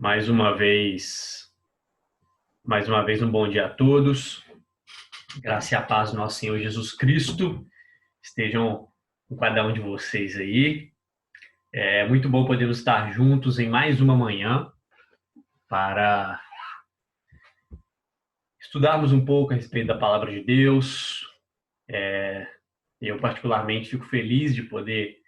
Mais uma vez um bom dia a todos. Graça e a paz do nosso Senhor Jesus Cristo estejam com cada um de vocês aí. É muito bom podermos estar juntos em mais uma manhã para estudarmos um pouco a respeito da palavra de Deus. Eu particularmente fico feliz de poder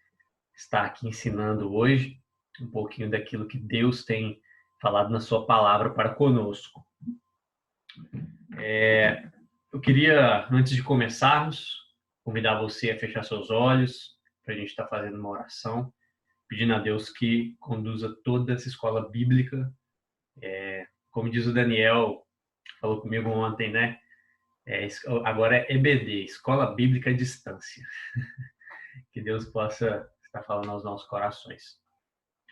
estar aqui ensinando hoje um pouquinho daquilo que Deus tem falado na sua palavra para conosco. Eu queria, antes de começarmos, convidar você a fechar seus olhos para a gente estar fazendo uma oração, pedindo a Deus que conduza toda essa escola bíblica. Como diz o Daniel, falou comigo ontem, né? Agora é EBD, Escola Bíblica à Distância. Que Deus possa estar falando aos nossos corações.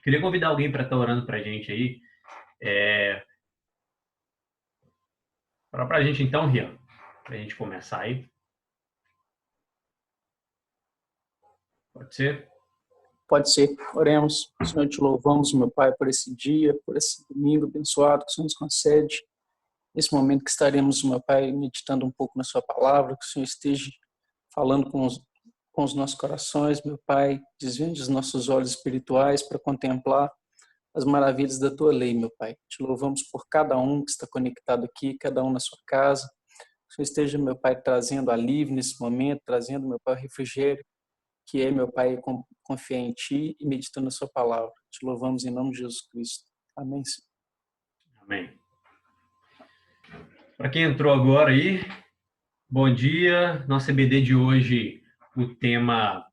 Queria convidar alguém para estar orando para a gente aí. Para a gente então, Rian, para a gente começar aí. Pode ser? Pode ser. Oremos. Senhor, te louvamos, meu Pai, por esse dia, por esse domingo abençoado que o Senhor nos concede. Nesse momento que estaremos, meu Pai, meditando um pouco na sua palavra, que o Senhor esteja falando com os nossos corações, meu Pai, desvende os nossos olhos espirituais para contemplar as maravilhas da tua lei, meu Pai. Te louvamos por cada um que está conectado aqui, cada um na sua casa. Que o Senhor esteja, meu Pai, trazendo alívio nesse momento, trazendo, meu Pai, refrigério, que é, meu Pai, confiar em Ti e meditando na Sua palavra. Te louvamos em nome de Jesus Cristo. Amém, Senhor. Amém. Para quem entrou agora aí, bom dia. Nosso EBD de hoje, o tema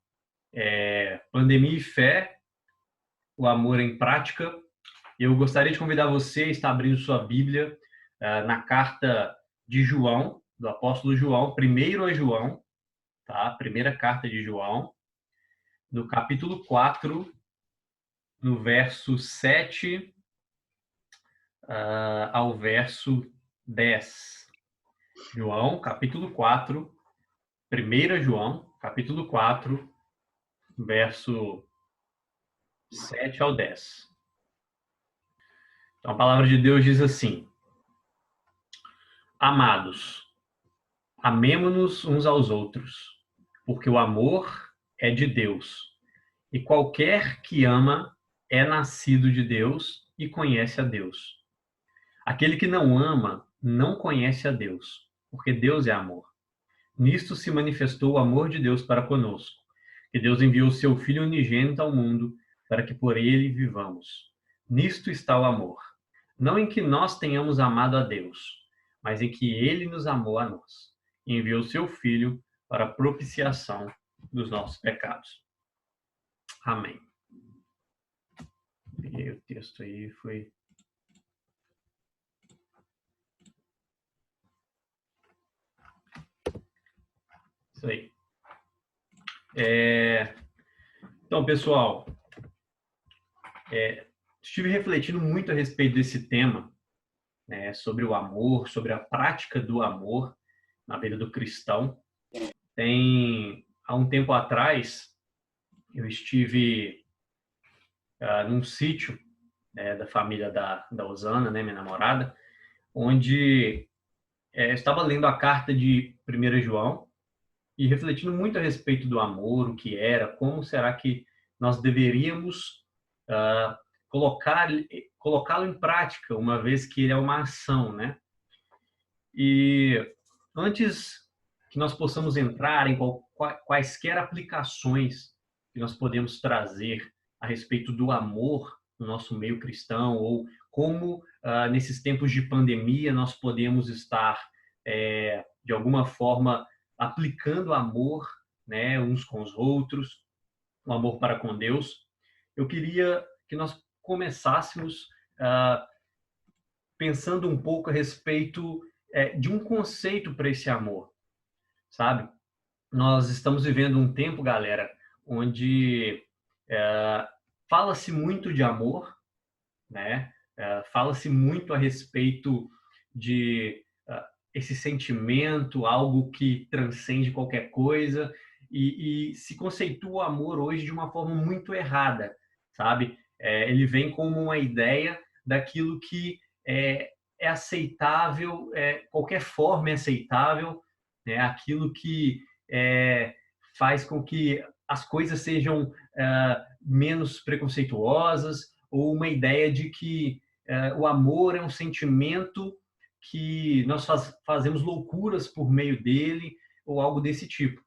é Pandemia e Fé, o amor em prática. Eu gostaria de convidar você a estar abrindo sua Bíblia na carta de João, do apóstolo João, primeiro a João, tá? Primeira carta de João, no capítulo 4, no verso 7 ao verso 10. João, capítulo 4, 1 João, capítulo 4, verso 7 ao 10. Então, a palavra de Deus diz assim: Amados, amemo-nos uns aos outros, porque o amor é de Deus, e qualquer que ama é nascido de Deus e conhece a Deus. Aquele que não ama não conhece a Deus, porque Deus é amor. Nisto se manifestou o amor de Deus para conosco, que Deus enviou o seu Filho unigênito ao mundo para que por ele vivamos. Nisto está o amor, não em que nós tenhamos amado a Deus, mas em que ele nos amou a nós e enviou o seu Filho para a propiciação dos nossos pecados. Amém. Peguei o texto aí, foi... Isso aí. Então, pessoal, estive refletindo muito a respeito desse tema, né, sobre o amor, sobre a prática do amor na vida do cristão. Há um tempo atrás, eu estive num sítio da família da Osana, né, minha namorada, onde eu estava lendo a carta de 1 João e refletindo muito a respeito do amor, o que era, como será que nós deveríamos colocá-lo em prática, uma vez que ele é uma ação, né? E antes que nós possamos entrar em quaisquer aplicações que nós podemos trazer a respeito do amor no nosso meio cristão, ou como nesses tempos de pandemia nós podemos estar, de alguma forma, aplicando amor, né, uns com os outros, o amor para com Deus, eu queria que nós começássemos pensando um pouco a respeito de um conceito para esse amor, sabe? Nós estamos vivendo um tempo, galera, onde fala-se muito de amor, né? Fala-se muito a respeito de esse sentimento, algo que transcende qualquer coisa, e se conceitua o amor hoje de uma forma muito errada, sabe? Ele vem como uma ideia daquilo que é aceitável, qualquer forma é aceitável, né? Aquilo que faz com que as coisas sejam menos preconceituosas, ou uma ideia de que o amor é um sentimento que nós fazemos loucuras por meio dele, ou algo desse tipo.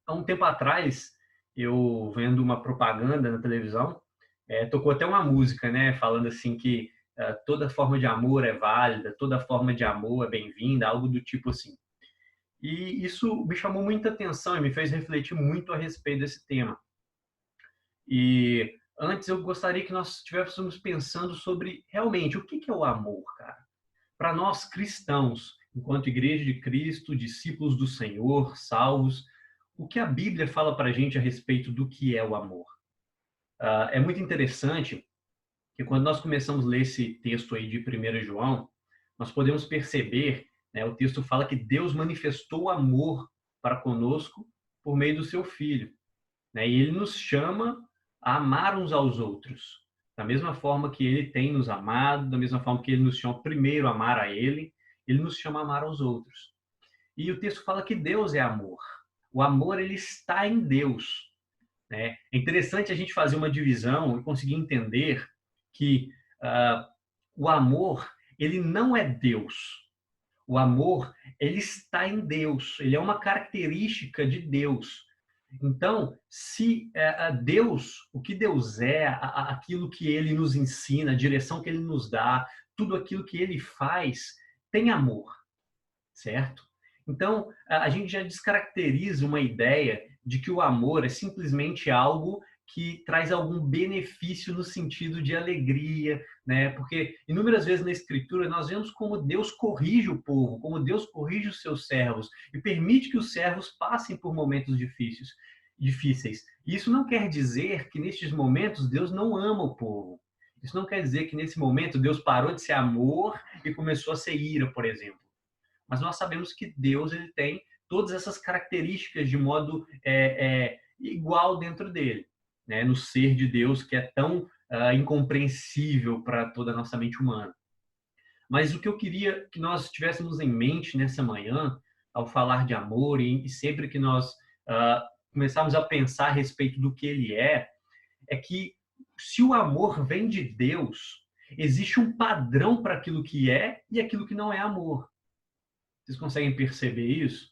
Há um tempo atrás, eu vendo uma propaganda na televisão, tocou até uma música, né, falando assim que toda forma de amor é válida, toda forma de amor é bem-vinda, algo do tipo assim. E isso me chamou muita atenção e me fez refletir muito a respeito desse tema. E antes eu gostaria que nós estivéssemos pensando sobre realmente o que é o amor, cara. Para nós cristãos, enquanto Igreja de Cristo, discípulos do Senhor, salvos, o que a Bíblia fala para a gente a respeito do que é o amor? É muito interessante que quando nós começamos a ler esse texto aí de 1 João, nós podemos perceber, né, o texto fala que Deus manifestou amor para conosco por meio do seu Filho, né, e Ele nos chama a amar uns aos outros, da mesma forma que Ele tem nos amado, da mesma forma que Ele nos chama primeiro a amar a Ele, Ele nos chama a amar aos outros. E o texto fala que Deus é amor. O amor, ele está em Deus, né? É interessante a gente fazer uma divisão e conseguir entender que o amor, ele não é Deus. O amor, ele está em Deus. Ele é uma característica de Deus. Então, se Deus, o que Deus é, aquilo que Ele nos ensina, a direção que Ele nos dá, tudo aquilo que Ele faz, tem amor, certo? Então, a gente já descaracteriza uma ideia de que o amor é simplesmente algo que traz algum benefício no sentido de alegria, né? Porque inúmeras vezes na Escritura nós vemos como Deus corrige o povo, como Deus corrige os seus servos e permite que os servos passem por momentos difíceis. Isso não quer dizer que nestes momentos Deus não ama o povo. Isso não quer dizer que nesse momento Deus parou de ser amor e começou a ser ira, por exemplo. Mas nós sabemos que Deus ele tem todas essas características de modo igual dentro dele, né? No ser de Deus que é tão incompreensível para toda a nossa mente humana. Mas o que eu queria que nós tivéssemos em mente nessa manhã, ao falar de amor, e sempre que nós começarmos a pensar a respeito do que ele é que se o amor vem de Deus, existe um padrão para aquilo que é e aquilo que não é amor. Vocês conseguem perceber isso?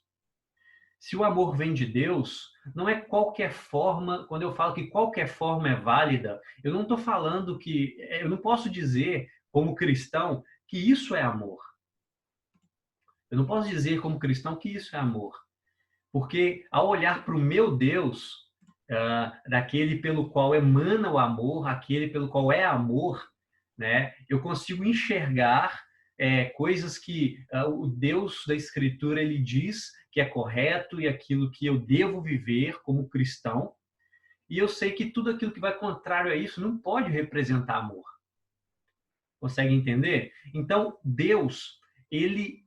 Se o amor vem de Deus, não é qualquer forma, quando eu falo que qualquer forma é válida, eu não estou falando que, eu não posso dizer, como cristão, que isso é amor. Eu não posso dizer, como cristão, que isso é amor. Porque ao olhar para o meu Deus, daquele pelo qual emana o amor, aquele pelo qual é amor, né, eu consigo enxergar coisas que o Deus da Escritura ele diz que é correto e aquilo que eu devo viver como cristão. E eu sei que tudo aquilo que vai contrário a isso não pode representar amor. Consegue entender? Então, Deus, ele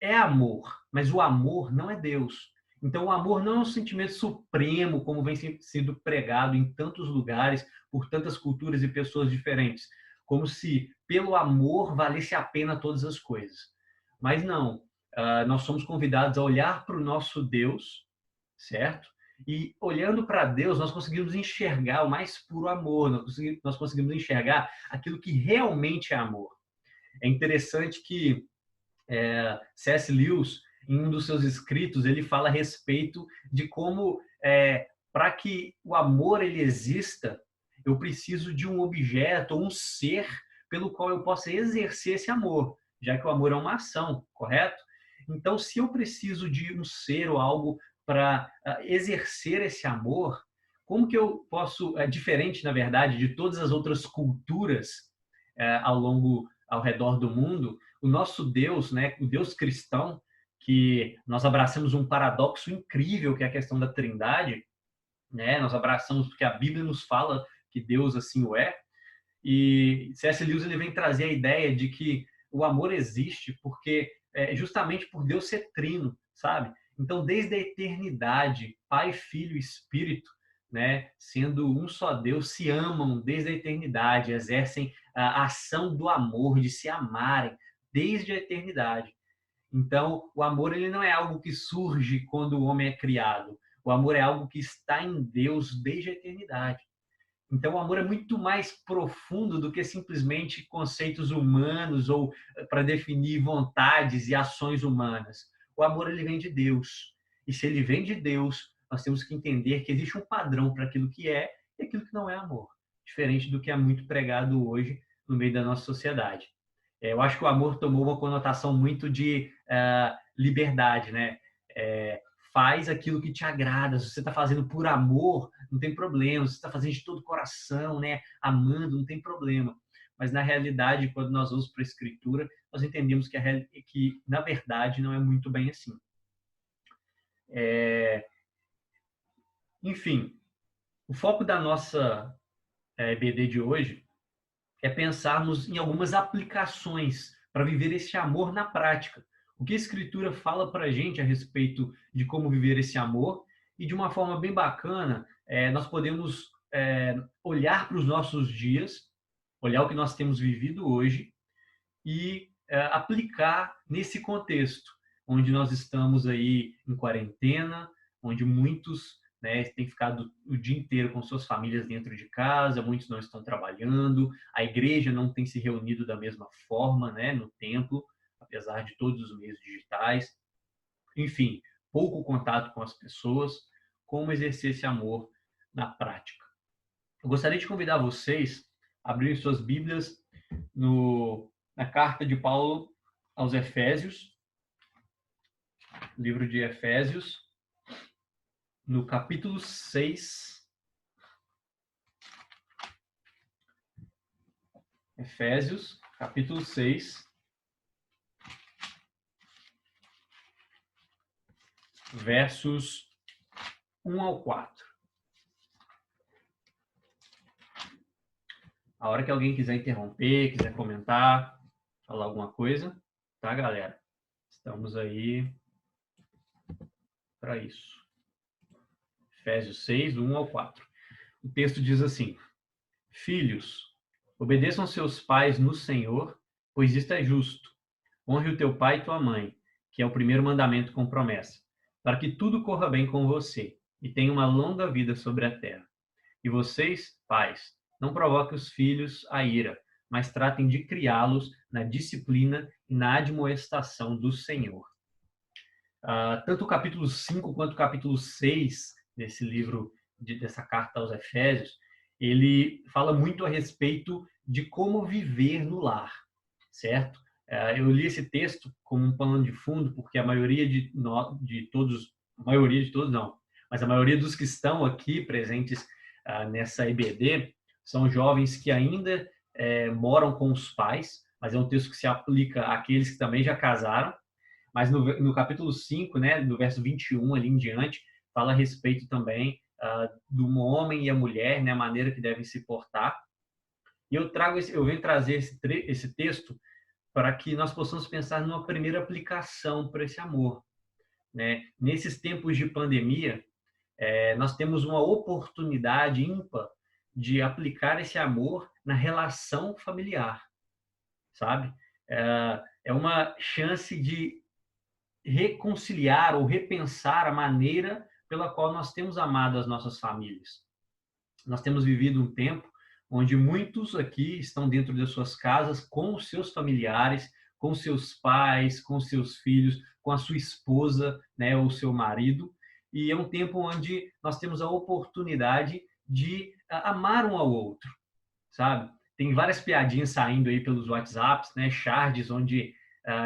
é amor, mas o amor não é Deus. Então, o amor não é um sentimento supremo, como vem sendo pregado em tantos lugares, por tantas culturas e pessoas diferentes. Como se pelo amor valesse a pena todas as coisas. Mas não. Nós somos convidados a olhar para o nosso Deus, certo? E olhando para Deus, nós conseguimos enxergar o mais puro amor, nós conseguimos enxergar aquilo que realmente é amor. É interessante que C.S. Lewis, em um dos seus escritos, ele fala a respeito de como, para que o amor ele exista, eu preciso de um objeto ou um ser pelo qual eu possa exercer esse amor, já que o amor é uma ação, correto? Então, se eu preciso de um ser ou algo para exercer esse amor, como que eu posso, diferente, na verdade, de todas as outras culturas ao redor do mundo, o nosso Deus, né, o Deus cristão, que nós abraçamos um paradoxo incrível, que é a questão da Trindade, né? Nós abraçamos porque a Bíblia nos fala que Deus assim o é. E C.S. Lewis ele vem trazer a ideia de que o amor existe porque justamente por Deus ser trino, sabe? Então, desde a eternidade, Pai, Filho e Espírito, né, sendo um só Deus, se amam desde a eternidade, exercem a ação do amor, de se amarem desde a eternidade. Então, o amor ele não é algo que surge quando o homem é criado. O amor é algo que está em Deus desde a eternidade. Então, o amor é muito mais profundo do que simplesmente conceitos humanos ou para definir vontades e ações humanas. O amor ele vem de Deus. E se ele vem de Deus, nós temos que entender que existe um padrão para aquilo que é e aquilo que não é amor. Diferente do que é muito pregado hoje no meio da nossa sociedade. Eu acho que o amor tomou uma conotação muito de liberdade, né? Faz aquilo que te agrada. Se você está fazendo por amor, não tem problema. Se você está fazendo de todo o coração, né? Amando, não tem problema. Mas, na realidade, quando nós vamos para a Escritura, nós entendemos que, na verdade, não é muito bem assim. Enfim, o foco da nossa EBD de hoje é pensarmos em algumas aplicações para viver esse amor na prática. O que a Escritura fala para a gente a respeito de como viver esse amor e de uma forma bem bacana, nós podemos olhar para os nossos dias, olhar o que nós temos vivido hoje e aplicar nesse contexto, onde nós estamos aí em quarentena, onde muitos têm ficado o dia inteiro com suas famílias dentro de casa, muitos não estão trabalhando, a igreja não tem se reunido da mesma forma, no templo, apesar de todos os meios digitais. Enfim, pouco contato com as pessoas, como exercer esse amor na prática. Eu gostaria de convidar vocês a abrirem suas Bíblias na carta de Paulo aos Efésios, livro de Efésios, no capítulo 6. Efésios, capítulo 6, versos 1 ao 4. A hora que alguém quiser interromper, quiser comentar, falar alguma coisa, tá, galera? Estamos aí para isso. Efésios 6, do 1 ao 4. O texto diz assim: Filhos, obedeçam seus pais no Senhor, pois isto é justo. Honre o teu pai e tua mãe, que é o primeiro mandamento com promessa, para que tudo corra bem com você e tenha uma longa vida sobre a terra. E vocês, pais, não provoquem os filhos à ira, mas tratem de criá-los na disciplina e na admoestação do Senhor. Tanto o capítulo 5 quanto o capítulo 6 desse livro, dessa carta aos Efésios, ele fala muito a respeito de como viver no lar, certo? Eu li esse texto como um pano de fundo, porque a maioria de todos não, mas a maioria dos que estão aqui presentes nessa EBD são jovens que ainda moram com os pais, mas é um texto que se aplica àqueles que também já casaram. Mas no capítulo 5, do verso 21 ali em diante, fala a respeito também do homem e a mulher, a maneira que devem se portar. E eu venho trazer esse texto para que nós possamos pensar numa primeira aplicação para esse amor. Nesses tempos de pandemia, nós temos uma oportunidade ímpar de aplicar esse amor na relação familiar, sabe? É uma chance de reconciliar ou repensar a maneira pela qual nós temos amado as nossas famílias. Nós temos vivido um tempo onde muitos aqui estão dentro das suas casas com os seus familiares, com seus pais, com seus filhos, com a sua esposa, ou seu marido, e é um tempo onde nós temos a oportunidade de amar um ao outro, sabe? Tem várias piadinhas saindo aí pelos WhatsApps, charges, onde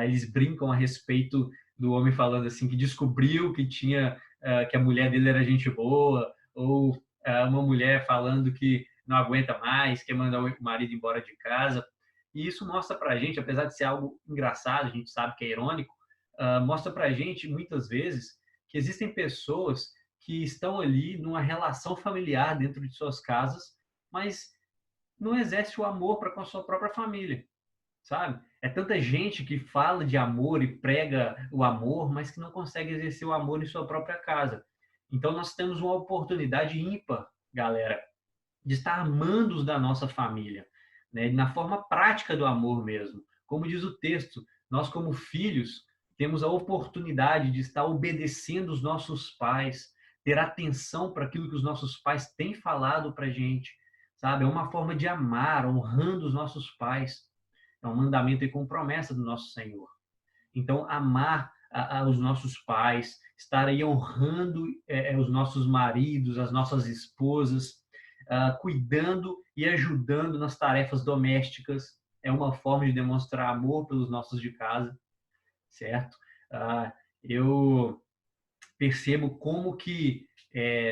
eles brincam a respeito do homem falando assim que descobriu que a mulher dele era gente boa, ou uma mulher falando que não aguenta mais, quer mandar o marido embora de casa. E isso mostra pra gente, apesar de ser algo engraçado, a gente sabe que é irônico, mostra pra gente muitas vezes que existem pessoas que estão ali numa relação familiar dentro de suas casas, mas não exerce o amor para com a sua própria família, sabe? É tanta gente que fala de amor e prega o amor, mas que não consegue exercer o amor em sua própria casa. Então, nós temos uma oportunidade ímpar, galera, de estar amando os da nossa família, né? Na forma prática do amor mesmo. Como diz o texto, nós como filhos temos a oportunidade de estar obedecendo os nossos pais, ter atenção para aquilo que os nossos pais têm falado para a gente, sabe? É uma forma de amar, honrando os nossos pais. É um mandamento e com promessa do nosso Senhor. Então, amar os nossos pais, estar aí honrando os nossos maridos, as nossas esposas, cuidando e ajudando nas tarefas domésticas, é uma forma de demonstrar amor pelos nossos de casa, certo? Eu percebo como que,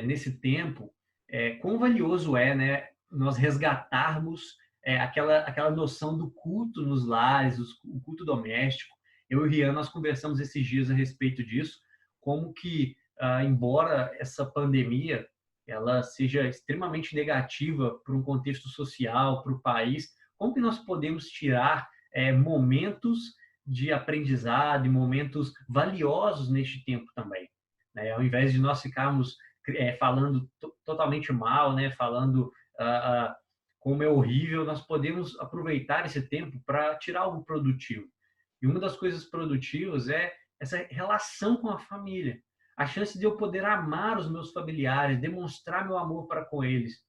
nesse tempo, quão valioso é, né, nós resgatarmos aquela noção do culto nos lares, o culto doméstico. Eu e o Rian, nós conversamos esses dias a respeito disso, como que, embora essa pandemia ela seja extremamente negativa para um contexto social, para o país, como que nós podemos tirar momentos de aprendizado e momentos valiosos neste tempo também, né? Ao invés de nós ficarmos falando totalmente mal, né? Falando como é horrível, nós podemos aproveitar esse tempo para tirar algo produtivo. E uma das coisas produtivas é essa relação com a família. A chance de eu poder amar os meus familiares, demonstrar meu amor para com eles,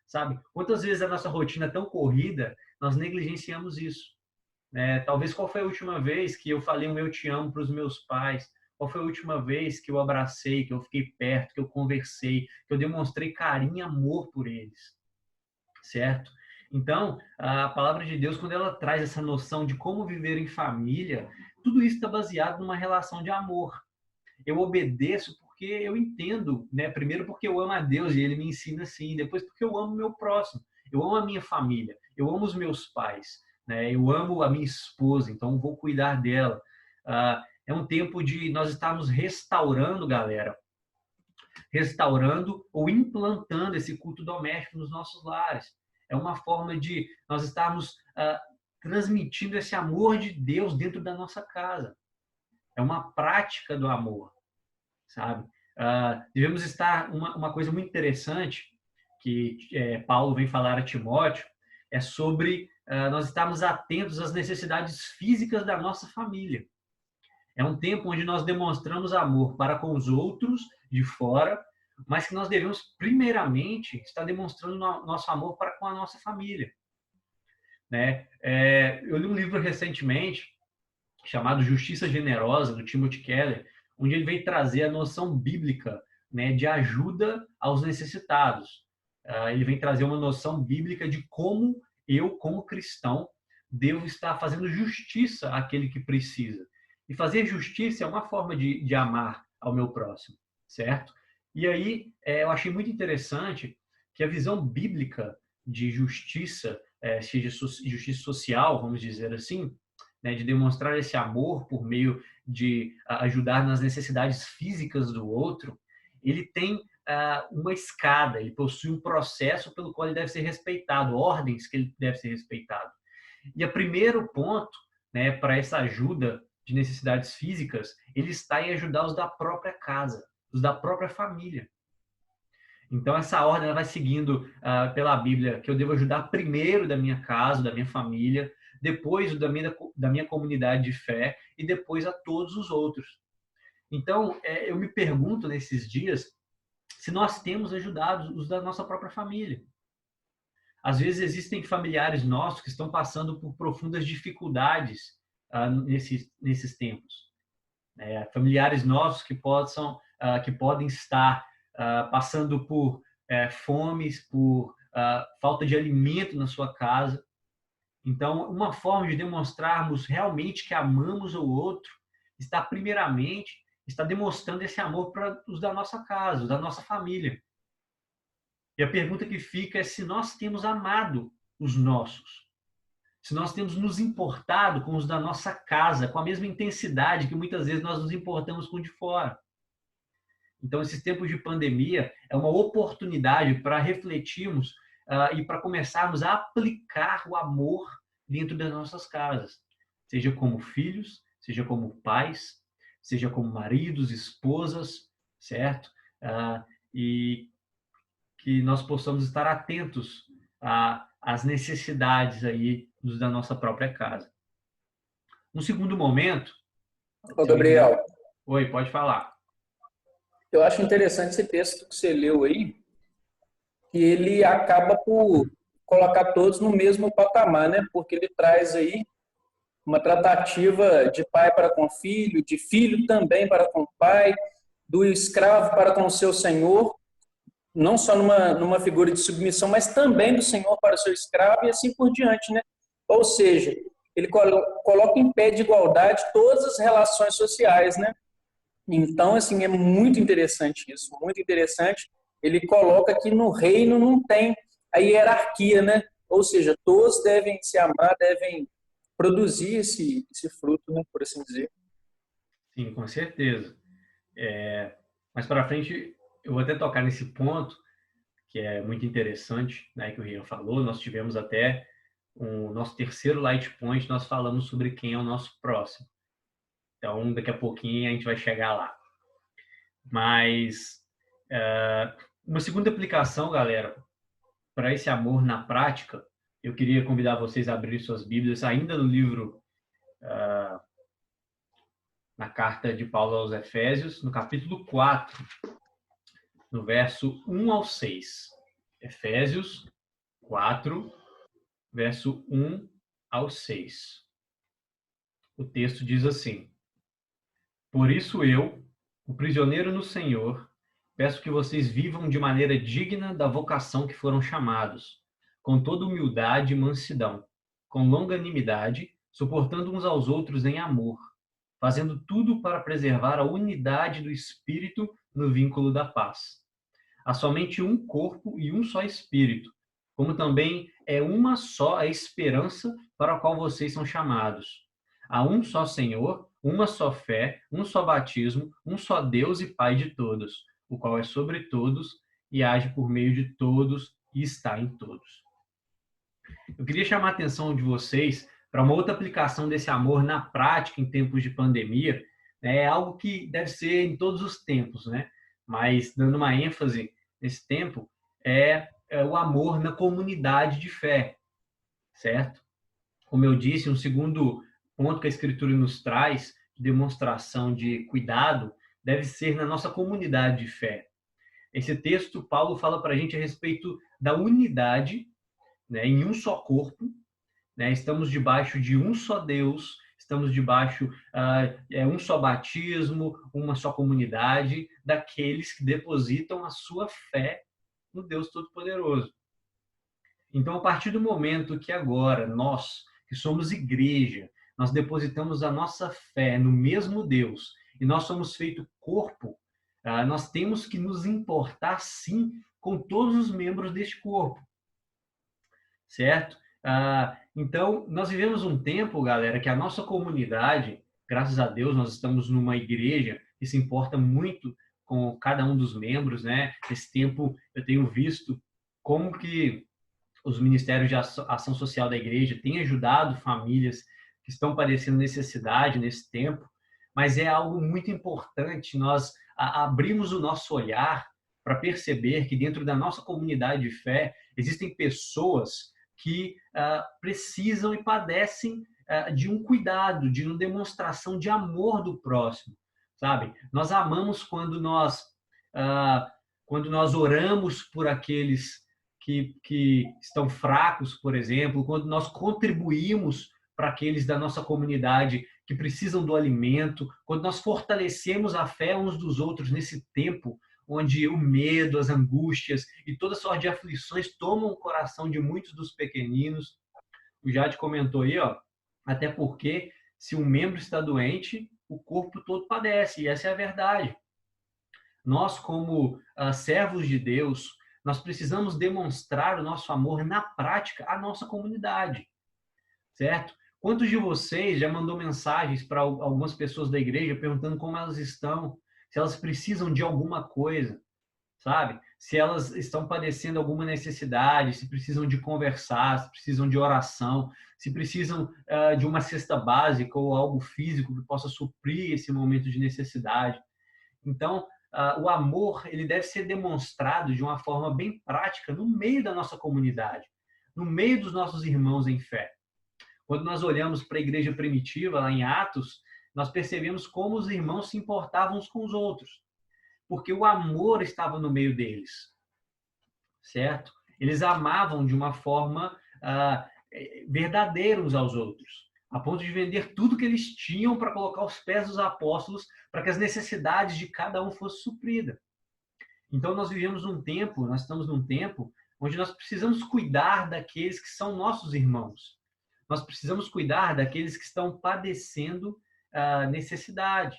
sabe? Quantas vezes a nossa rotina é tão corrida, nós negligenciamos isso. Talvez qual foi a última vez que eu falei um eu te amo para os meus pais? Qual foi a última vez que eu abracei, que eu fiquei perto, que eu conversei, que eu demonstrei carinho e amor por eles? Certo? Então, a palavra de Deus, quando ela traz essa noção de como viver em família, tudo isso está baseado numa relação de amor. Eu obedeço porque eu entendo, né? Primeiro porque eu amo a Deus e Ele me ensina assim, depois porque eu amo o meu próximo, eu amo a minha família, eu amo os meus pais, né? Eu amo a minha esposa, então vou cuidar dela. É um tempo de nós estarmos restaurando, galera, restaurando ou implantando esse culto doméstico nos nossos lares. É uma forma de nós estarmos transmitindo esse amor de Deus dentro da nossa casa. É uma prática do amor, sabe? Devemos estar uma coisa muito interessante que Paulo vem falar a Timóteo é sobre nós estarmos atentos às necessidades físicas da nossa família. É um tempo onde nós demonstramos amor para com os outros de fora, mas que nós devemos primeiramente estar demonstrando nosso amor para com a nossa família, né? Eu li um livro recentemente chamado Justiça Generosa, do Timothy Keller, onde ele vem trazer a noção bíblica, né, de ajuda aos necessitados. Ele vem trazer uma noção bíblica de como eu, como cristão, devo estar fazendo justiça àquele que precisa. E fazer justiça é uma forma de amar ao meu próximo, certo? E aí, eu achei muito interessante que a visão bíblica de justiça, seja justiça social, vamos dizer assim, né, de demonstrar esse amor por meio de ajudar nas necessidades físicas do outro, ele tem uma escada, ele possui um processo pelo qual ele deve ser respeitado, ordens que ele deve ser respeitado. E o primeiro ponto, né, para essa ajuda de necessidades físicas, ele está em ajudar os da própria casa, os da própria família. Então, essa ordem ela vai seguindo pela Bíblia, que eu devo ajudar primeiro da minha casa, da minha família, depois da minha comunidade de fé e depois a todos os outros. Então, eu me pergunto nesses dias se nós temos ajudado os da nossa própria família. Às vezes existem familiares nossos que estão passando por profundas dificuldades nesses tempos. Familiares nossos que podem estar passando por fomes, por falta de alimento na sua casa. Então, uma forma de demonstrarmos realmente que amamos o outro está, primeiramente, está demonstrando esse amor para os da nossa casa, os da nossa família. E a pergunta que fica é se nós temos amado os nossos, se nós temos nos importado com os da nossa casa, com a mesma intensidade que muitas vezes nós nos importamos com o de fora. Então, esses tempos de pandemia é uma oportunidade para refletirmos e para começarmos a aplicar o amor dentro das nossas casas, seja como filhos, seja como pais, seja como maridos, esposas, certo? E que nós possamos estar atentos as necessidades aí da nossa própria casa. Um segundo momento... Ô, Gabriel, Oi, pode falar. eu acho interessante esse texto que você leu aí, que ele acaba por colocar todos no mesmo patamar, né? Porque ele traz aí uma tratativa de pai para com filho, de filho também para com o pai, do escravo para com o seu senhor, não só numa figura de submissão, mas também do senhor para o seu escravo e assim por diante, né? Ou seja, ele coloca em pé de igualdade todas as relações sociais, né? Então, assim, é muito interessante isso, muito interessante. Ele coloca que no reino não tem a hierarquia, né? Ou seja, todos devem se amar, devem produzir esse fruto, né? Por assim dizer. Sim, com certeza. Mais para frente, eu vou até tocar nesse ponto, que é muito interessante, né, que o Rian falou. Nós tivemos até o nosso terceiro Light Point, nós falamos sobre quem é o nosso próximo. Então, daqui a pouquinho a gente vai chegar lá. Mas, uma segunda aplicação, galera, para esse amor na prática, eu queria convidar vocês a abrir suas Bíblias, ainda no livro, na carta de Paulo aos Efésios, no capítulo 4, no verso 1 ao 6. Efésios 4, verso 1 ao 6. O texto diz assim: Por isso eu, o prisioneiro no Senhor, peço que vocês vivam de maneira digna da vocação que foram chamados, com toda humildade e mansidão, com longanimidade, suportando uns aos outros em amor, fazendo tudo para preservar a unidade do Espírito no vínculo da paz. Há somente um corpo e um só Espírito, como também é uma só a esperança para a qual vocês são chamados. Há um só Senhor, uma só fé, um só batismo, um só Deus e Pai de todos, o qual é sobre todos e age por meio de todos e está em todos. Eu queria chamar a atenção de vocês para uma outra aplicação desse amor na prática em tempos de pandemia. É algo que deve ser em todos os tempos, né? Mas dando uma ênfase nesse tempo, é o amor na comunidade de fé, certo? Como eu disse, um segundo ponto que a Escritura nos traz, de demonstração de cuidado, deve ser na nossa comunidade de fé. Esse texto, Paulo fala para a gente a respeito da unidade, né, em um só corpo, né? Estamos debaixo de um só Deus, estamos debaixo um só batismo, uma só comunidade, daqueles que depositam a sua fé no Deus Todo-Poderoso. Então, a partir do momento que agora nós, que somos igreja, nós depositamos a nossa fé no mesmo Deus e nós somos feito corpo, nós temos que nos importar, sim, com todos os membros deste corpo, certo? Então, nós vivemos um tempo, galera, que a nossa comunidade, graças a Deus, nós estamos numa igreja que se importa muito com cada um dos membros, né? Esse tempo eu tenho visto como que os ministérios de ação social da igreja têm ajudado famílias que estão padecendo necessidade nesse tempo, mas é algo muito importante nós abrirmos o nosso olhar para perceber que dentro da nossa comunidade de fé existem pessoas que precisam e padecem de um cuidado, de uma demonstração de amor do próximo, sabe? Nós amamos quando nós oramos por aqueles que estão fracos, por exemplo, quando nós contribuímos para aqueles da nossa comunidade que precisam do alimento, quando nós fortalecemos a fé uns dos outros nesse tempo onde o medo, as angústias e toda sorte de aflições tomam o coração de muitos dos pequeninos. O Jade comentou aí, ó, até porque se um membro está doente, o corpo todo padece, e essa é a verdade. Nós, como servos de Deus, nós precisamos demonstrar o nosso amor na prática à nossa comunidade, certo? Quantos de vocês já mandou mensagens para algumas pessoas da igreja perguntando como elas estão, se elas precisam de alguma coisa, sabe? Se elas estão padecendo alguma necessidade, se precisam de conversar, se precisam de oração, se precisam de uma cesta básica ou algo físico que possa suprir esse momento de necessidade. Então, o amor ele deve ser demonstrado de uma forma bem prática no meio da nossa comunidade. no meio dos nossos irmãos em fé. Quando nós olhamos para a igreja primitiva, lá em Atos, nós percebemos como os irmãos se importavam uns com os outros, porque o amor estava no meio deles, certo? Eles amavam de uma forma verdadeira uns aos outros, a ponto de vender tudo que eles tinham para colocar aos pés dos apóstolos, para que as necessidades de cada um fossem supridas. Então nós vivemos nós estamos num tempo onde nós precisamos cuidar daqueles que são nossos irmãos. Nós precisamos cuidar daqueles que estão padecendo necessidade,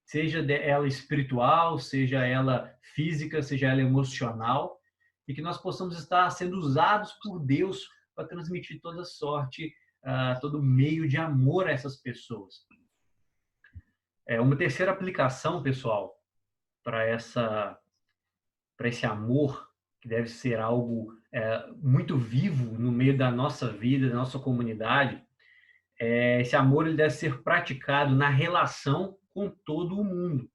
seja ela espiritual, seja ela física, seja ela emocional, e que nós possamos estar sendo usados por Deus para transmitir toda sorte, todo meio de amor a essas pessoas. Uma terceira aplicação, pessoal, para esse amor, que deve ser algo muito vivo no meio da nossa vida, da nossa comunidade, esse amor ele deve ser praticado na relação com todo o mundo.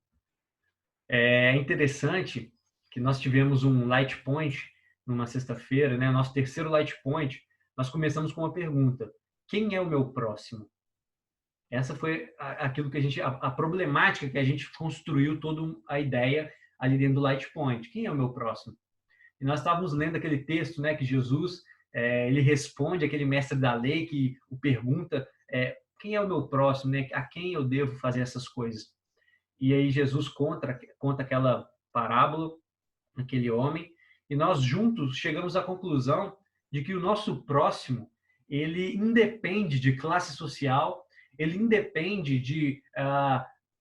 É interessante que nós tivemos um Light Point numa sexta-feira, né? Nosso terceiro Light Point, nós começamos com uma pergunta: quem é o meu próximo? Essa foi aquilo que a problemática que a gente construiu toda a ideia ali dentro do Light Point. Quem é o meu próximo? E nós estávamos lendo aquele texto, né, que Jesus ele responde aquele mestre da lei que o pergunta quem é o meu próximo, né? A quem eu devo fazer essas coisas? E aí Jesus conta aquela parábola, aquele homem, e nós juntos chegamos à conclusão de que o nosso próximo, ele independe de classe social, ele independe de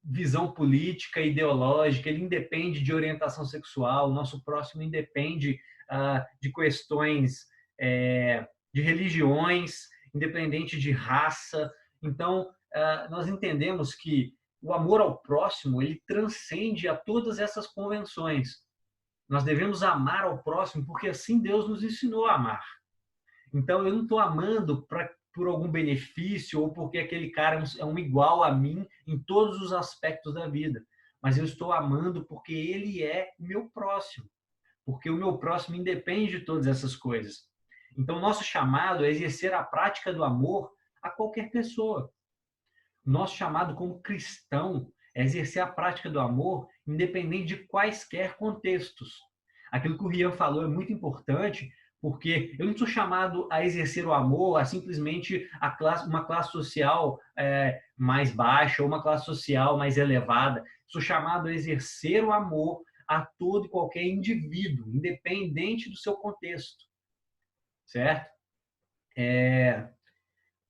visão política, ideológica, ele independe de orientação sexual, o nosso próximo independe de questões de religiões, independente de raça. Então, nós entendemos que o amor ao próximo, ele transcende a todas essas convenções. Nós devemos amar ao próximo porque assim Deus nos ensinou a amar. Então, eu não estou amando por algum benefício ou porque aquele cara é um igual a mim em todos os aspectos da vida. Mas eu estou amando porque ele é o meu próximo. Porque o meu próximo independe de todas essas coisas. Então, nosso chamado é exercer a prática do amor a qualquer pessoa. Nosso chamado como cristão é exercer a prática do amor independente de quaisquer contextos. Aquilo que o Rian falou é muito importante, porque eu não sou chamado a exercer o amor a simplesmente uma classe social mais baixa ou uma classe social mais elevada. Sou chamado a exercer o amor a todo e qualquer indivíduo, independente do seu contexto. Certo?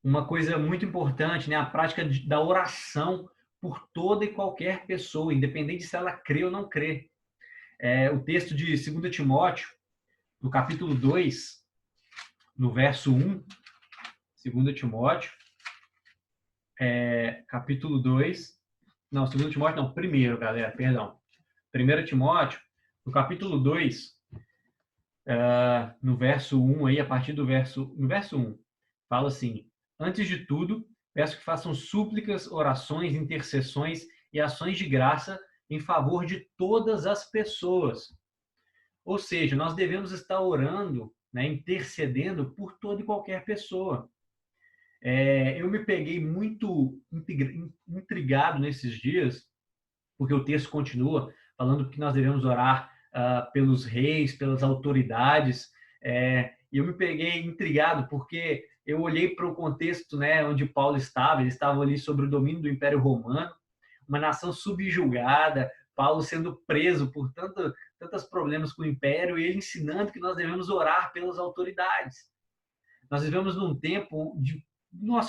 Uma coisa muito importante, né? A prática da oração por toda e qualquer pessoa, independente se ela crê ou não crê. O texto de 2 Timóteo, no capítulo 2, no verso 1, 2 Timóteo, capítulo 2, não, 2 Timóteo não, primeiro, galera, perdão. 1 Timóteo, no capítulo 2, no verso 1, aí, a partir no verso 1, fala assim: antes de tudo, peço que façam súplicas, orações, intercessões e ações de graça em favor de todas as pessoas. Ou seja, nós devemos estar orando, né, intercedendo por toda e qualquer pessoa. Eu me peguei muito intrigado nesses dias, porque o texto continua falando que nós devemos orar pelos reis, pelas autoridades, e eu me peguei intrigado porque eu olhei para o contexto, né, onde Paulo estava. Ele estava ali sobre o domínio do Império Romano, uma nação subjugada, Paulo sendo preso por tantos problemas com o Império, e ele ensinando que nós devemos orar pelas autoridades. Nós vivemos num tempo de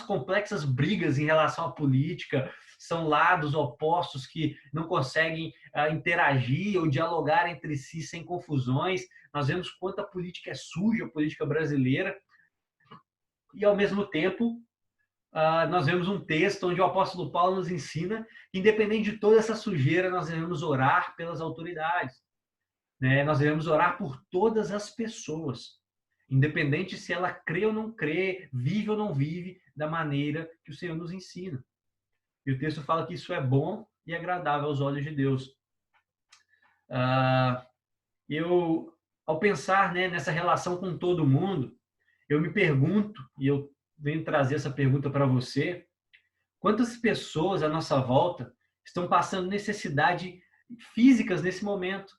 complexas brigas em relação à política, são lados opostos que não conseguem interagir ou dialogar entre si sem confusões. Nós vemos quanto a política é suja, a política brasileira, e ao mesmo tempo nós vemos um texto onde o apóstolo Paulo nos ensina que, independente de toda essa sujeira, nós devemos orar pelas autoridades, né? Nós devemos orar por todas as pessoas, independente se ela crê ou não crê, vive ou não vive da maneira que o Senhor nos ensina. E o texto fala que isso é bom e agradável aos olhos de Deus. Ao pensar, né, nessa relação com todo mundo, eu me pergunto, e eu venho trazer essa pergunta para você: quantas pessoas à nossa volta estão passando necessidade físicas nesse momento?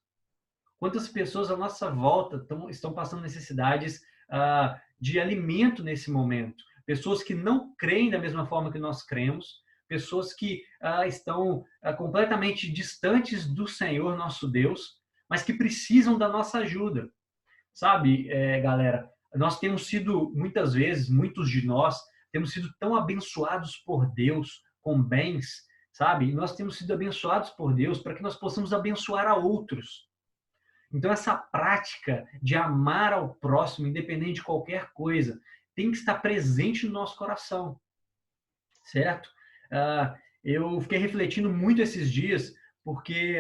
Quantas pessoas à nossa volta estão passando necessidades de alimento nesse momento? Pessoas que não creem da mesma forma que nós cremos, pessoas que estão completamente distantes do Senhor, nosso Deus, mas que precisam da nossa ajuda. Sabe, galera, nós temos sido, muitas vezes, muitos de nós, temos sido tão abençoados por Deus com bens, sabe? E nós temos sido abençoados por Deus para que nós possamos abençoar a outros. Então, essa prática de amar ao próximo, independente de qualquer coisa, tem que estar presente no nosso coração, certo? Eu fiquei refletindo muito esses dias, porque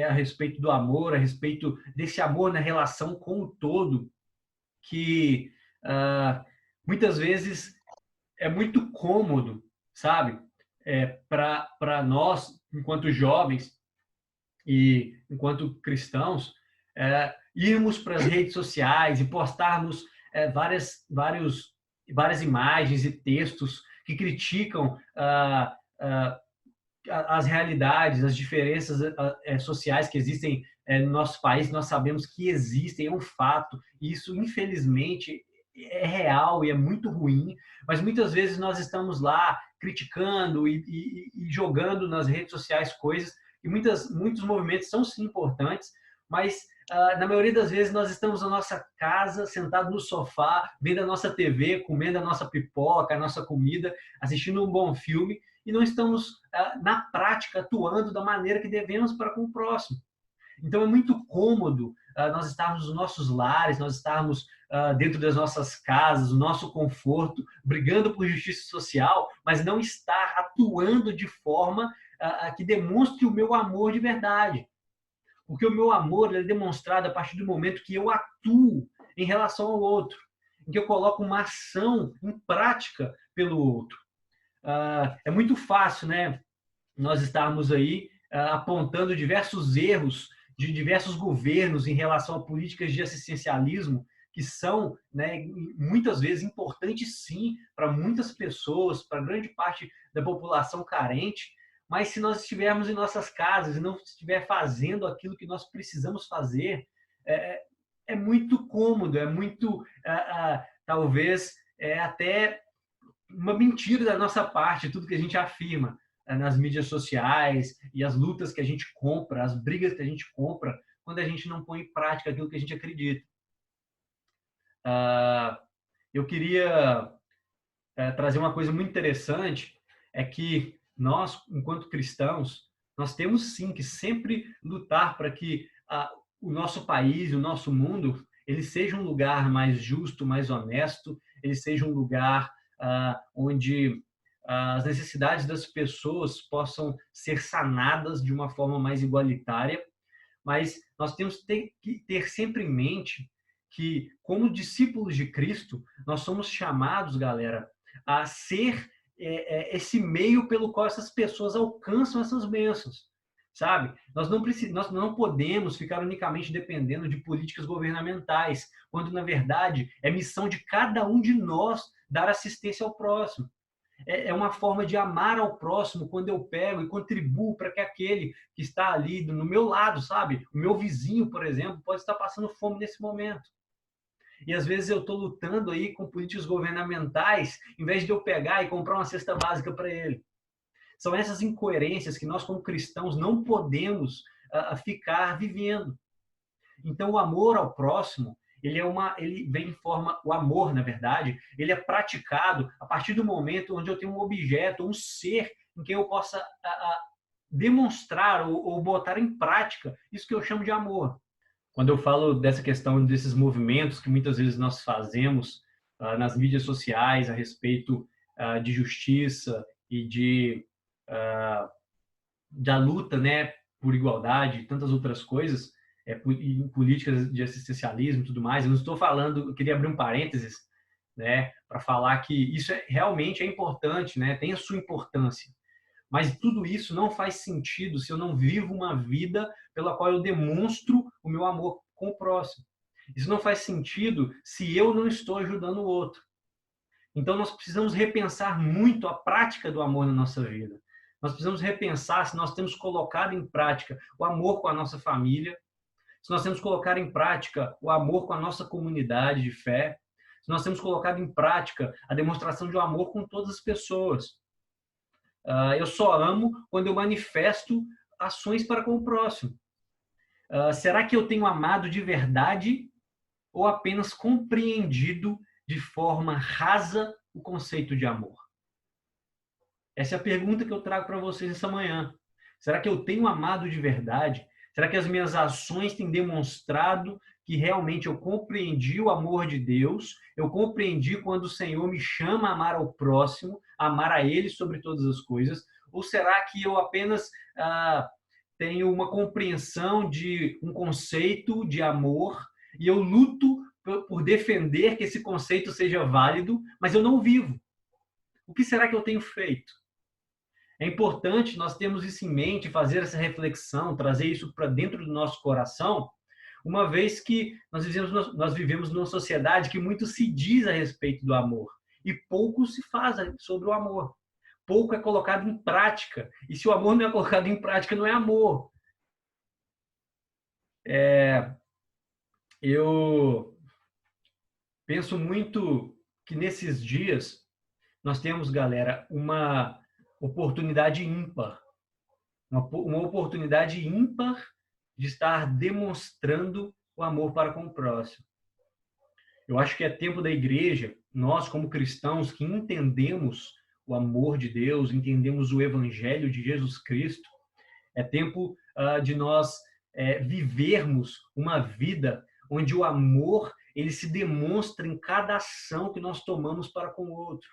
a respeito do amor, a respeito desse amor na relação com o todo, que muitas vezes é muito cômodo, sabe? Para nós, enquanto jovens e enquanto cristãos, irmos para as redes sociais e postarmos várias imagens e textos que criticam as realidades, as diferenças sociais que existem no nosso país. Nós sabemos que existem, é um fato, e isso, infelizmente, é real e é muito ruim, mas muitas vezes nós estamos lá criticando e jogando nas redes sociais coisas, e muitos movimentos são sim importantes, mas na maioria das vezes nós estamos na nossa casa, sentados no sofá, vendo a nossa TV, comendo a nossa pipoca, a nossa comida, assistindo um bom filme, e não estamos, na prática, atuando da maneira que devemos para com o próximo. Então, é muito cômodo nós estarmos nos nossos lares, nós estarmos dentro das nossas casas, o nosso conforto, brigando por justiça social, mas não estar atuando de forma que demonstre o meu amor de verdade. Porque o meu amor é demonstrado a partir do momento que eu atuo em relação ao outro, em que eu coloco uma ação em prática pelo outro. É muito fácil, né, nós estarmos aí apontando diversos erros de diversos governos em relação a políticas de assistencialismo, que são, né, muitas vezes importantes sim para muitas pessoas, para grande parte da população carente, mas se nós estivermos em nossas casas e não estiver fazendo aquilo que nós precisamos fazer, é muito cômodo, é muito, talvez, até uma mentira da nossa parte, tudo que a gente afirma nas mídias sociais e as lutas que a gente compra, as brigas que a gente compra, quando a gente não põe em prática aquilo que a gente acredita. Eu queria trazer uma coisa muito interessante, é que nós, enquanto cristãos, nós temos sim que sempre lutar para que o nosso país, o nosso mundo, ele seja um lugar mais justo, mais honesto, ele seja um lugar onde as necessidades das pessoas possam ser sanadas de uma forma mais igualitária, mas nós temos que ter sempre em mente que, como discípulos de Cristo, nós somos chamados, galera, a ser esse meio pelo qual essas pessoas alcançam essas bênçãos, sabe? Nós não podemos ficar unicamente dependendo de políticas governamentais, quando, na verdade, é missão de cada um de nós dar assistência ao próximo. É uma forma de amar ao próximo quando eu pego e contribuo para que aquele que está ali no meu lado, sabe? O meu vizinho, por exemplo, pode estar passando fome nesse momento. E às vezes eu estou lutando aí com políticas governamentais, em vez de eu pegar e comprar uma cesta básica para ele. São essas incoerências que nós, como cristãos, não podemos ficar vivendo. Então, o amor ao próximo, ele vem em forma, o amor, na verdade, ele é praticado a partir do momento onde eu tenho um objeto, um ser em que eu possa demonstrar ou botar em prática isso que eu chamo de amor. Quando eu falo dessa questão desses movimentos que muitas vezes nós fazemos nas mídias sociais a respeito de justiça e da luta, né, por igualdade e tantas outras coisas, em políticas de assistencialismo e tudo mais, eu não estou falando, eu queria abrir um parênteses, né, para falar que isso realmente é importante, né, tem a sua importância, mas tudo isso não faz sentido se eu não vivo uma vida pela qual eu demonstro o meu amor com o próximo. Isso não faz sentido se eu não estou ajudando o outro. Então, nós precisamos repensar muito a prática do amor na nossa vida. Nós precisamos repensar se nós temos colocado em prática o amor com a nossa família, se nós temos colocado em prática o amor com a nossa comunidade de fé, se nós temos colocado em prática a demonstração de um amor com todas as pessoas. Eu só amo quando eu manifesto ações para com o próximo. Será que eu tenho amado de verdade ou apenas compreendido de forma rasa o conceito de amor? Essa é a pergunta que eu trago para vocês essa manhã. Será que eu tenho amado de verdade? Será que as minhas ações têm demonstrado que realmente eu compreendi o amor de Deus? Eu compreendi quando o Senhor me chama a amar ao próximo, a amar a Ele sobre todas as coisas? Ou será que eu apenas tenho uma compreensão de um conceito de amor e eu luto por defender que esse conceito seja válido, mas eu não vivo? O que será que eu tenho feito? É importante nós termos isso em mente, fazer essa reflexão, trazer isso para dentro do nosso coração, uma vez que nós vivemos numa sociedade que muito se diz a respeito do amor e pouco se faz sobre o amor. Pouco é colocado em prática. E se o amor não é colocado em prática, não é amor. Eu penso muito que nesses dias nós temos, galera, uma oportunidade ímpar. Uma oportunidade ímpar de estar demonstrando o amor para com o próximo. Eu acho que é tempo da igreja, nós como cristãos que entendemos o amor de Deus, entendemos o evangelho de Jesus Cristo, é tempo de nós vivermos uma vida onde o amor ele se demonstra em cada ação que nós tomamos para com o outro.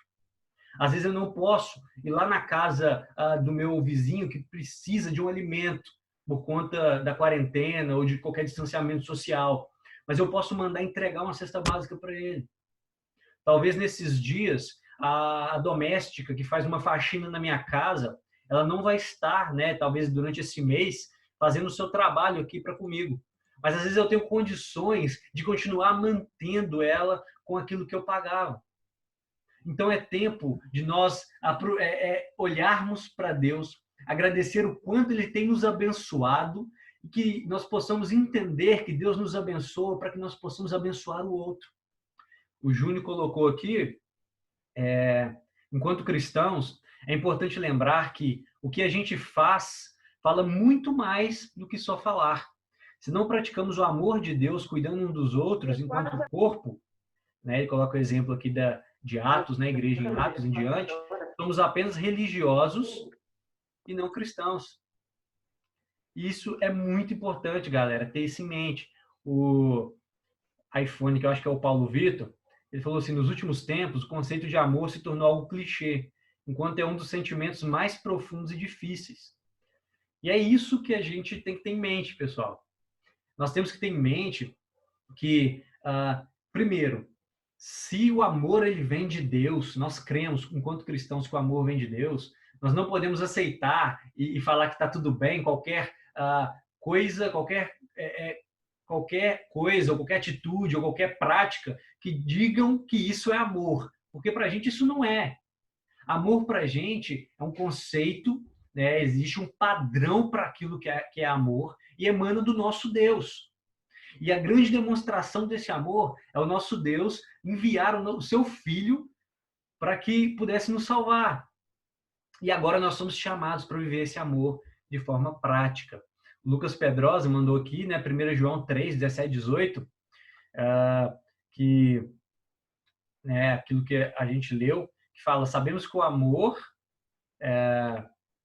Às vezes eu não posso ir lá na casa do meu vizinho que precisa de um alimento por conta da quarentena ou de qualquer distanciamento social, mas eu posso mandar entregar uma cesta básica para ele. Talvez nesses dias a doméstica que faz uma faxina na minha casa, ela não vai estar, né, talvez durante esse mês, fazendo o seu trabalho aqui para comigo. Mas às vezes eu tenho condições de continuar mantendo ela com aquilo que eu pagava. Então é tempo de nós olharmos para Deus, agradecer o quanto Ele tem nos abençoado e que nós possamos entender que Deus nos abençoa para que nós possamos abençoar o outro. O Júnior colocou aqui, enquanto cristãos, é importante lembrar que o que a gente faz fala muito mais do que só falar. Se não praticamos o amor de Deus cuidando um dos outros enquanto corpo, né, ele coloca o exemplo aqui de Atos, né, igreja em Atos em diante, somos apenas religiosos e não cristãos. Isso é muito importante, galera, ter isso em mente. O iPhone, que eu acho que é o Paulo Vitor, ele falou assim, nos últimos tempos, o conceito de amor se tornou algo clichê, enquanto é um dos sentimentos mais profundos e difíceis. E é isso que a gente tem que ter em mente, pessoal. Nós temos que ter em mente que, primeiro, se o amor ele vem de Deus, nós cremos, enquanto cristãos, que o amor vem de Deus, nós não podemos aceitar e falar que está tudo bem, qualquer coisa, qualquer coisa, ou qualquer atitude, ou qualquer prática que digam que isso é amor. Porque para a gente isso não é. Amor para a gente é um conceito, né? Existe um padrão para aquilo que é amor e emana do nosso Deus. E a grande demonstração desse amor é o nosso Deus enviar o seu Filho para que pudesse nos salvar. E agora nós somos chamados para viver esse amor de forma prática. O Lucas Pedrosa mandou aqui, né, 1 João 3, 17, 18, que, né, aquilo que a gente leu, que fala, sabemos que o amor,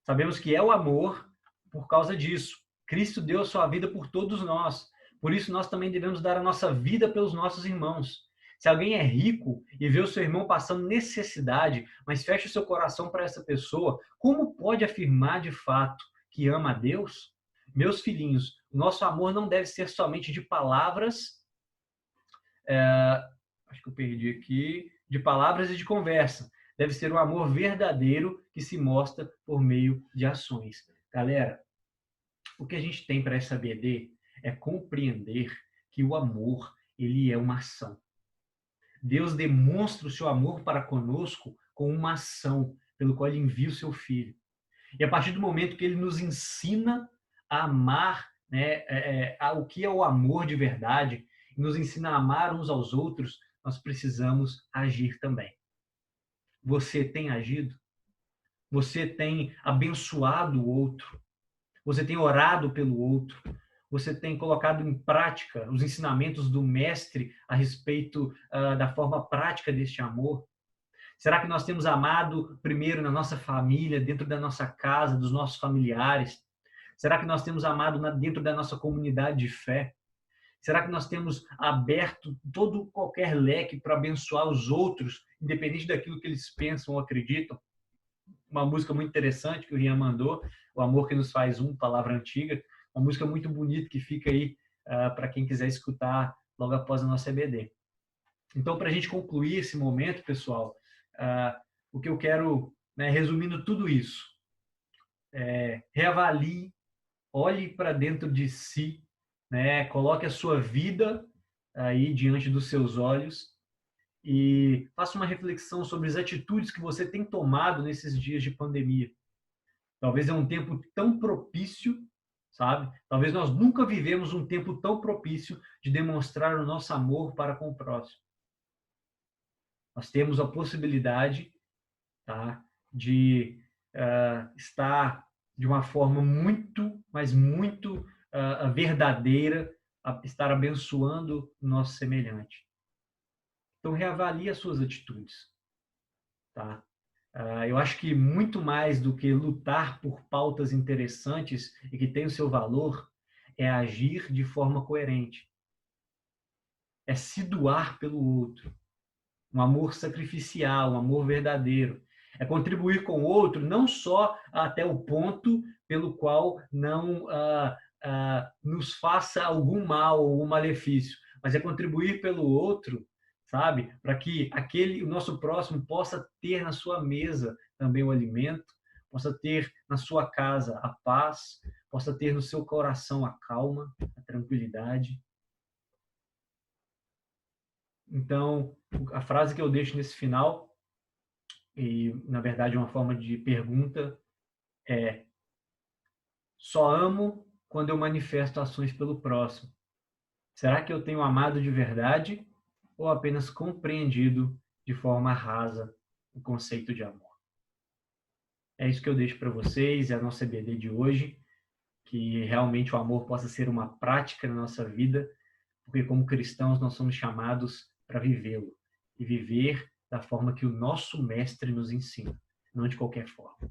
sabemos que é o amor por causa disso. Cristo deu a sua vida por todos nós. Por isso, nós também devemos dar a nossa vida pelos nossos irmãos. Se alguém é rico e vê o seu irmão passando necessidade, mas fecha o seu coração para essa pessoa, como pode afirmar de fato que ama a Deus? Meus filhinhos, o nosso amor não deve ser somente de palavras, acho que eu perdi aqui, de palavras e de conversa. Deve ser um amor verdadeiro que se mostra por meio de ações. Galera, o que a gente tem para essa BD é compreender que o amor ele é uma ação. Deus demonstra o seu amor para conosco com uma ação, pelo qual ele envia o seu Filho. E a partir do momento que ele nos ensina a amar, né, o que é o amor de verdade, nos ensina a amar uns aos outros, nós precisamos agir também. Você tem agido? Você tem abençoado o outro? Você tem orado pelo outro? Você tem colocado em prática os ensinamentos do Mestre a respeito da forma prática deste amor? Será que nós temos amado primeiro na nossa família, dentro da nossa casa, dos nossos familiares? Será que nós temos amado dentro da nossa comunidade de fé? Será que nós temos aberto qualquer leque para abençoar os outros, independente daquilo que eles pensam ou acreditam? Uma música muito interessante que o Rian mandou, O Amor que Nos Faz Um, palavra antiga, uma música muito bonita que fica aí para quem quiser escutar logo após a nossa EBD. Então, para a gente concluir esse momento, pessoal, o que eu quero, né, resumindo tudo isso, reavalie, olhe para dentro de si, né, coloque a sua vida aí diante dos seus olhos e faça uma reflexão sobre as atitudes que você tem tomado nesses dias de pandemia. Talvez é um tempo tão propício, sabe? Talvez nós nunca vivemos um tempo tão propício de demonstrar o nosso amor para com o próximo. Nós temos a possibilidade, tá, de estar de uma forma muito, mas muito verdadeira, estar abençoando o nosso semelhante. Então, reavalie as suas atitudes. Tá? Eu acho que muito mais do que lutar por pautas interessantes e que têm o seu valor, é agir de forma coerente. É se doar pelo outro. Um amor sacrificial, um amor verdadeiro. É contribuir com o outro não só até o ponto pelo qual não nos faça algum mal ou um malefício, mas é contribuir pelo outro, sabe? Para que o nosso próximo possa ter na sua mesa também o alimento, possa ter na sua casa a paz, possa ter no seu coração a calma, a tranquilidade. Então, a frase que eu deixo nesse final, e na verdade é uma forma de pergunta, é: só amo quando eu manifesto ações pelo próximo. Será que eu tenho amado de verdade ou apenas compreendido de forma rasa o conceito de amor? É isso que eu deixo para vocês, é a nossa EBD de hoje, que realmente o amor possa ser uma prática na nossa vida, porque como cristãos nós somos chamados para vivê-lo e viver da forma que o nosso mestre nos ensina, não de qualquer forma.